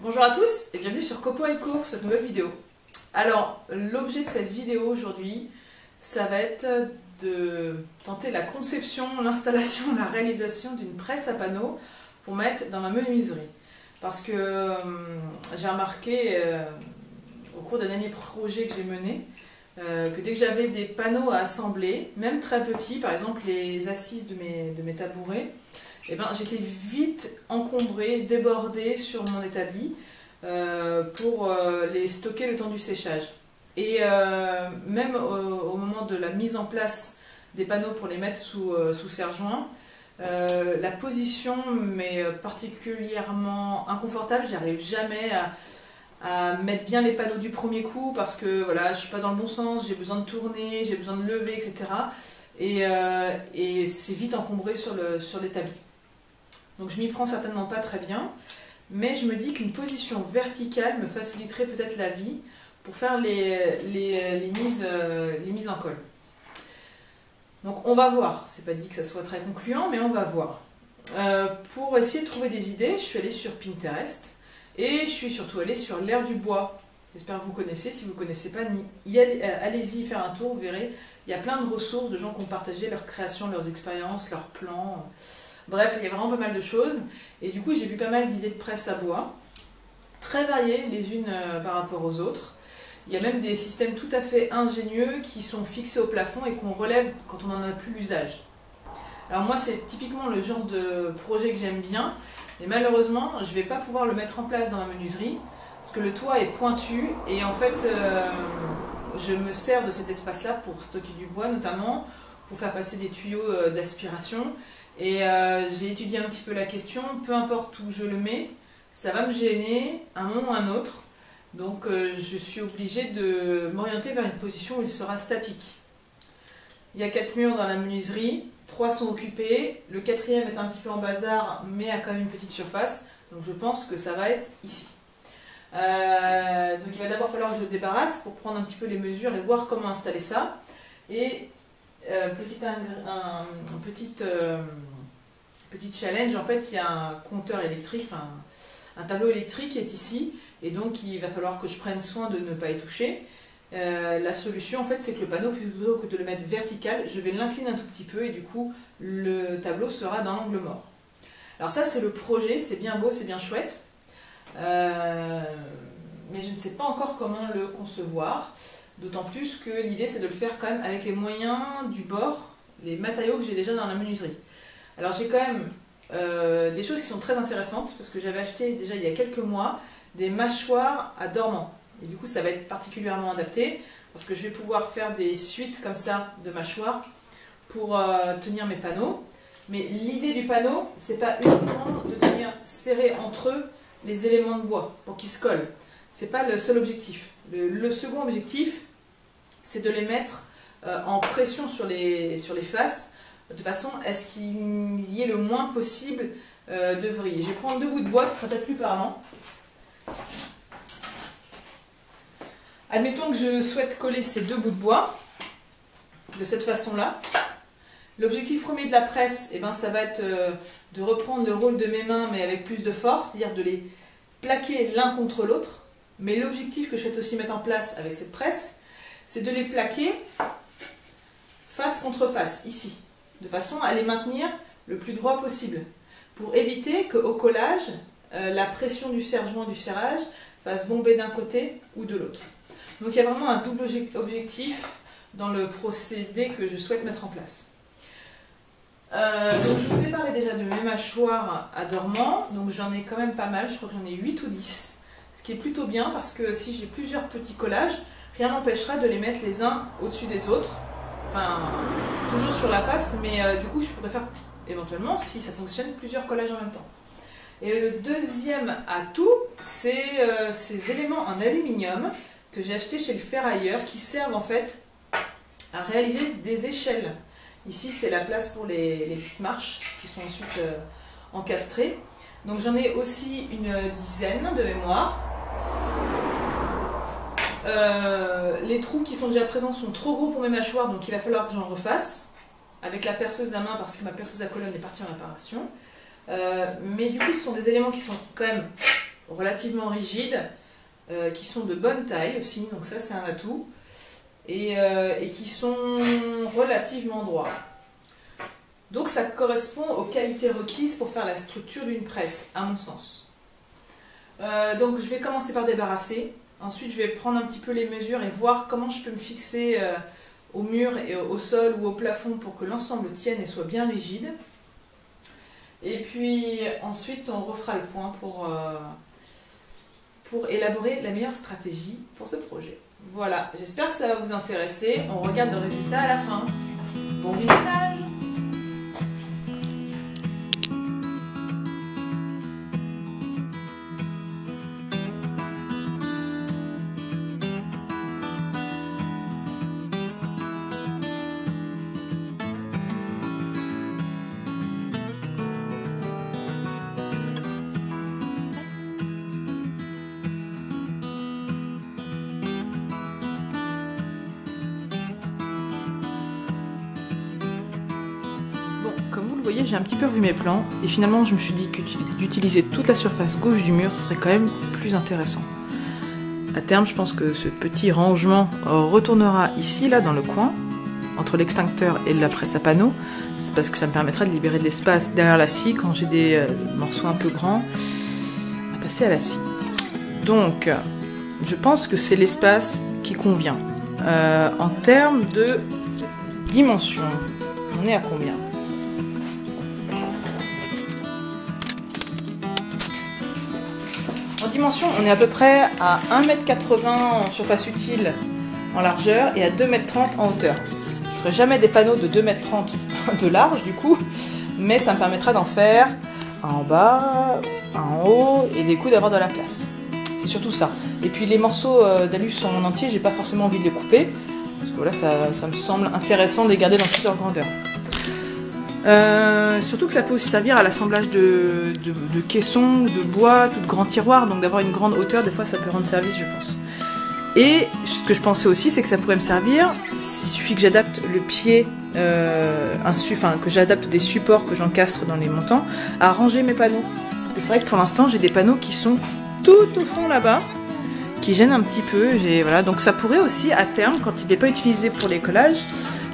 Bonjour à tous et bienvenue sur Copo & Co pour cette nouvelle vidéo. Alors, l'objet de cette vidéo aujourd'hui, ça va être de tenter la conception, l'installation, la réalisation d'une presse à panneaux pour mettre dans ma menuiserie. Parce que j'ai remarqué au cours d'un dernier projet que j'ai mené, que dès que j'avais des panneaux à assembler, même très petits, par exemple les assises de mes tabourets, eh ben, j'étais vite encombrée, débordée sur mon établi pour les stocker le temps du séchage. Et même au moment de la mise en place des panneaux pour les mettre sous serre-joint, la position m'est particulièrement inconfortable. J'arrive jamais à mettre bien les panneaux du premier coup parce que voilà, je ne suis pas dans le bon sens, j'ai besoin de tourner, j'ai besoin de lever, etc. Et c'est vite encombré sur l'établi. Donc je m'y prends certainement pas très bien, mais je me dis qu'une position verticale me faciliterait peut-être la vie pour faire les mises en colle. Donc on va voir, c'est pas dit que ça soit très concluant, mais on va voir. Pour essayer de trouver des idées, je suis allée sur Pinterest et je suis surtout allée sur l'Air du bois. J'espère que vous connaissez, si vous ne connaissez pas, allez-y faire un tour, vous verrez, il y a plein de ressources de gens qui ont partagé leurs créations, leurs expériences, leurs plans. Bref, il y a vraiment pas mal de choses. Et du coup, j'ai vu pas mal d'idées de presse à bois, très variées les unes par rapport aux autres. Il y a même des systèmes tout à fait ingénieux qui sont fixés au plafond et qu'on relève quand on n'en a plus l'usage. Alors moi, c'est typiquement le genre de projet que j'aime bien, mais malheureusement, je ne vais pas pouvoir le mettre en place dans ma menuiserie, parce que le toit est pointu, et en fait, je me sers de cet espace-là pour stocker du bois notamment, pour faire passer des tuyaux d'aspiration. Et j'ai étudié un petit peu la question, peu importe où je le mets, ça va me gêner à un moment ou à un autre. Donc je suis obligée de m'orienter vers une position où il sera statique. Il y a 4 murs dans la menuiserie, 3 sont occupés, le 4e est un petit peu en bazar mais a quand même une petite surface, donc je pense que ça va être ici. Donc il va d'abord falloir que je le débarrasse pour prendre un petit peu les mesures et voir comment installer ça. Et petit challenge, en fait, il y a un compteur électrique, enfin, un tableau électrique qui est ici, et donc il va falloir que je prenne soin de ne pas y toucher. La solution, en fait, c'est que le panneau, plutôt que de le mettre vertical, je vais l'incliner un tout petit peu, et du coup, le tableau sera dans l'angle mort. Alors ça, c'est le projet, c'est bien beau, c'est bien chouette, mais je ne sais pas encore comment le concevoir. D'autant plus que l'idée c'est de le faire quand même avec les moyens du bord, les matériaux que j'ai déjà dans la menuiserie. Alors j'ai quand même des choses qui sont très intéressantes parce que j'avais acheté déjà il y a quelques mois des mâchoires à dormant. Et du coup ça va être particulièrement adapté parce que je vais pouvoir faire des suites comme ça de mâchoires pour tenir mes panneaux. Mais l'idée du panneau, c'est pas uniquement de venir serrer entre eux les éléments de bois pour qu'ils se collent. C'est pas le seul objectif. Le second objectif, c'est de les mettre en pression sur les faces, de façon à ce qu'il y ait le moins possible de vrille. Je vais prendre 2 bouts de bois, ça sera peut-être plus parlant. Admettons que je souhaite coller ces 2 bouts de bois, de cette façon-là. L'objectif premier de la presse, eh ben, ça va être de reprendre le rôle de mes mains, mais avec plus de force, c'est-à-dire de les plaquer l'un contre l'autre. Mais l'objectif que je souhaite aussi mettre en place avec cette presse, c'est de les plaquer face contre face, ici, de façon à les maintenir le plus droit possible, pour éviter qu'au collage, la pression du serre-joint, du serrage, fasse bomber d'un côté ou de l'autre. Donc il y a vraiment un double objectif dans le procédé que je souhaite mettre en place. Donc je vous ai parlé déjà de mes mâchoires à dormant, donc j'en ai quand même pas mal, je crois que j'en ai 8 ou 10. Ce qui est plutôt bien parce que si j'ai plusieurs petits collages, rien n'empêchera de les mettre les uns au-dessus des autres. Enfin, toujours sur la face, mais du coup je pourrais faire éventuellement, si ça fonctionne, plusieurs collages en même temps. Et le deuxième atout, c'est ces éléments en aluminium que j'ai acheté chez le ferrailleur qui servent en fait à réaliser des échelles. Ici c'est la place pour les petites marches qui sont ensuite encastrées. Donc j'en ai aussi une dizaine de mémoire. Les trous qui sont déjà présents sont trop gros pour mes mâchoires, donc il va falloir que j'en refasse avec la perceuse à main parce que ma perceuse à colonne est partie en réparation. Mais du coup ce sont des éléments qui sont quand même relativement rigides, qui sont de bonne taille aussi, donc ça c'est un atout, et qui sont relativement droits. Donc ça correspond aux qualités requises pour faire la structure d'une presse, à mon sens. Donc je vais commencer par débarrasser, ensuite je vais prendre un petit peu les mesures et voir comment je peux me fixer au mur et au sol ou au plafond pour que l'ensemble tienne et soit bien rigide. Et puis ensuite on refera le point pour élaborer la meilleure stratégie pour ce projet. Voilà, j'espère que ça va vous intéresser. On regarde le résultat à la fin. Bon visionnage! Comme vous le voyez, j'ai un petit peu revu mes plans et finalement je me suis dit que d'utiliser toute la surface gauche du mur, ce serait quand même plus intéressant. À terme, je pense que ce petit rangement retournera ici, là, dans le coin, entre l'extincteur et la presse à panneaux. C'est parce que ça me permettra de libérer de l'espace derrière la scie quand j'ai des morceaux un peu grands à passer à la scie. Donc, je pense que c'est l'espace qui convient. En termes de dimension, on est à combien ? En dimension, on est à peu près à 1,80 m en surface utile en largeur et à 2,30 m en hauteur. Je ne ferai jamais des panneaux de 2,30 m de large du coup, mais ça me permettra d'en faire un en bas, un en haut et des coups d'avoir de la place. C'est surtout ça. Et puis les morceaux d'alu sont en entier, j'ai pas forcément envie de les couper, parce que voilà, ça me semble intéressant de les garder dans toute leur grandeur. Surtout que ça peut aussi servir à l'assemblage de caissons, de bois, tout de grands tiroirs, donc d'avoir une grande hauteur, des fois ça peut rendre service je pense. Et ce que je pensais aussi, c'est que ça pourrait me servir, s'il suffit que j'adapte le pied, que j'adapte des supports que j'encastre dans les montants, à ranger mes panneaux. Parce que c'est vrai que pour l'instant j'ai des panneaux qui sont tout au fond là-bas, qui gênent un petit peu, voilà. Donc ça pourrait aussi à terme, quand il n'est pas utilisé pour les collages,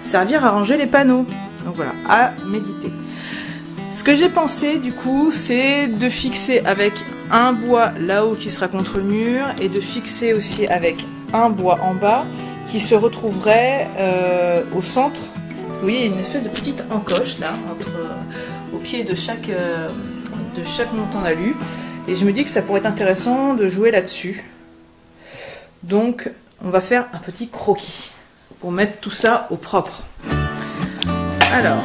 servir à ranger les panneaux. Donc voilà, à méditer. Ce que j'ai pensé du coup, c'est de fixer avec un bois là-haut qui sera contre le mur et de fixer aussi avec un bois en bas qui se retrouverait au centre. Vous voyez, il y a une espèce de petite encoche là, au pied de chaque montant d'alu. Et je me dis que ça pourrait être intéressant de jouer là-dessus. Donc, on va faire un petit croquis pour mettre tout ça au propre. Alors,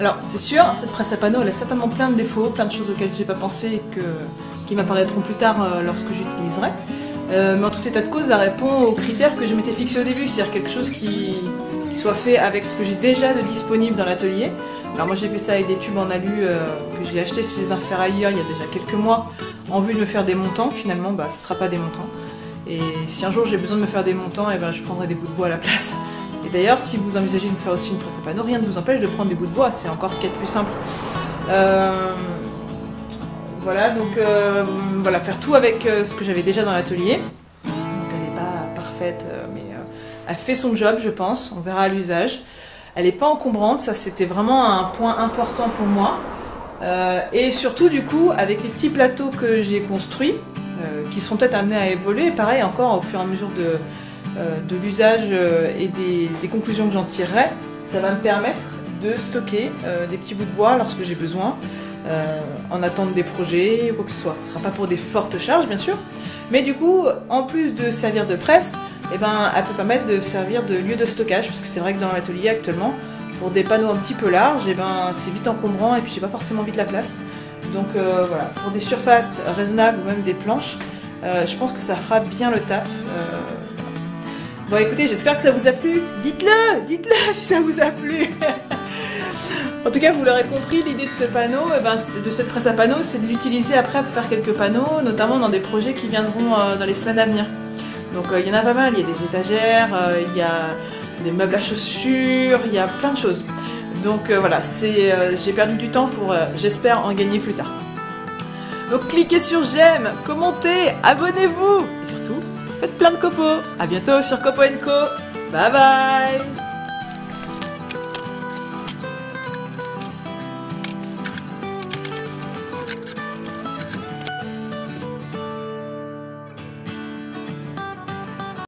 Alors c'est sûr, cette presse à panneaux elle a certainement plein de défauts, plein de choses auxquelles j'ai pas pensé et qui m'apparaîtront plus tard lorsque j'utiliserai. Mais en tout état de cause, ça répond aux critères que je m'étais fixé au début, c'est-à-dire quelque chose qui soit fait avec ce que j'ai déjà de disponible dans l'atelier. Alors moi j'ai fait ça avec des tubes en alu que j'ai acheté chez les Inferrailleurs il y a déjà quelques mois en vue de me faire des montants. Finalement ce ne sera pas des montants. Et si un jour j'ai besoin de me faire des montants, et ben, je prendrai des bouts de bois à la place. Et d'ailleurs si vous envisagez de faire aussi une presse à panneaux, rien ne vous empêche de prendre des bouts de bois, c'est encore ce qu'il y a de plus simple. Voilà, donc voilà, faire tout avec ce que j'avais déjà dans l'atelier. Donc elle n'est pas parfaite, mais elle fait son job, je pense. On verra à l'usage. Elle n'est pas encombrante, ça c'était vraiment un point important pour moi. Et surtout, du coup, avec les petits plateaux que j'ai construits, qui seront peut-être amenés à évoluer, pareil, encore au fur et à mesure de l'usage et des conclusions que j'en tirerai, ça va me permettre de stocker des petits bouts de bois lorsque j'ai besoin. En attente des projets ou quoi que ce soit. Ce ne sera pas pour des fortes charges bien sûr, mais du coup en plus de servir de presse, eh ben, elle peut permettre de servir de lieu de stockage, parce que c'est vrai que dans l'atelier actuellement, pour des panneaux un petit peu larges, eh ben, c'est vite encombrant et puis j'ai pas forcément vite la place. Donc voilà, pour des surfaces raisonnables ou même des planches, je pense que ça fera bien le taf. Bon écoutez, j'espère que ça vous a plu. Dites-le si ça vous a plu. En tout cas, vous l'aurez compris, l'idée de ce panneau, de cette presse à panneaux, c'est de l'utiliser après pour faire quelques panneaux, notamment dans des projets qui viendront dans les semaines à venir. Donc il y en a pas mal, il y a des étagères, il y a des meubles à chaussures, il y a plein de choses. Donc voilà, j'ai perdu du temps pour, j'espère, en gagner plus tard. Donc cliquez sur j'aime, commentez, abonnez-vous et surtout, faites plein de copeaux. A bientôt sur Copo & Co. Bye bye.